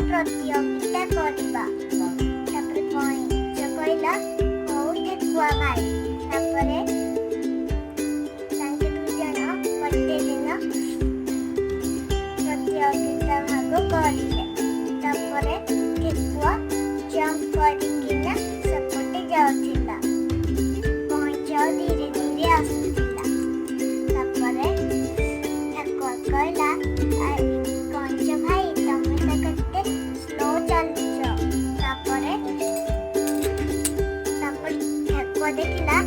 ପ୍ରତିଯୋଗିତା କରିବା। ତାପରେ କଇଁଛ କହିଲା ହଉ ଠେକୁଆ ଭାଇ। ତାପରେ ତାଙ୍କେ ଦୁଇଜଣ ଗୋଟେ ଦିନ ପ୍ରତିଯୋଗିତା ଭାଗ କରିଲେ। ତାପରେ ଠେକୁଆ ଜମ୍ପ କରିକିନା ସେପଟେ ଯାଉଥିଲା। କଇଁଛ ଧୀରେ ଧୀରେ ଆସୁଥିଲା। ତାପରେ ଠେକୁଆ କହିଲା କଇଁଛ ଭାଇ ତମେ ତ କେତେ ସ୍ଲୋ ଚାଲୁଛ। ତାପରେ ଠେକୁଆ ଦେଖିଲା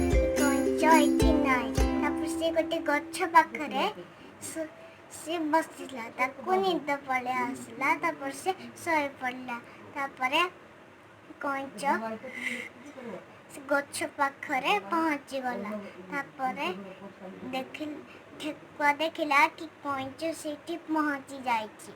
କଇଁଛ ଏଠି ନାହିଁ। ତାପରେ ସେ ଗୋଟେ ଗଛ ପାଖରେ ସେ ବସିଲା। ତାକୁ ନିଦ ପଳେଇ ଆସିଲା। ତାପରେ ସେ ଶୋଇ ପଡ଼ିଲା। ତାପରେ କଇଁଛ ସେ ଗଛ ପାଖରେ ପହଞ୍ଚିଗଲା। ତାପରେ ଠେକୁଆ ଦେଖିଲା କି କଇଁଛ ସେଇଠି ପହଞ୍ଚି ଯାଇଛି।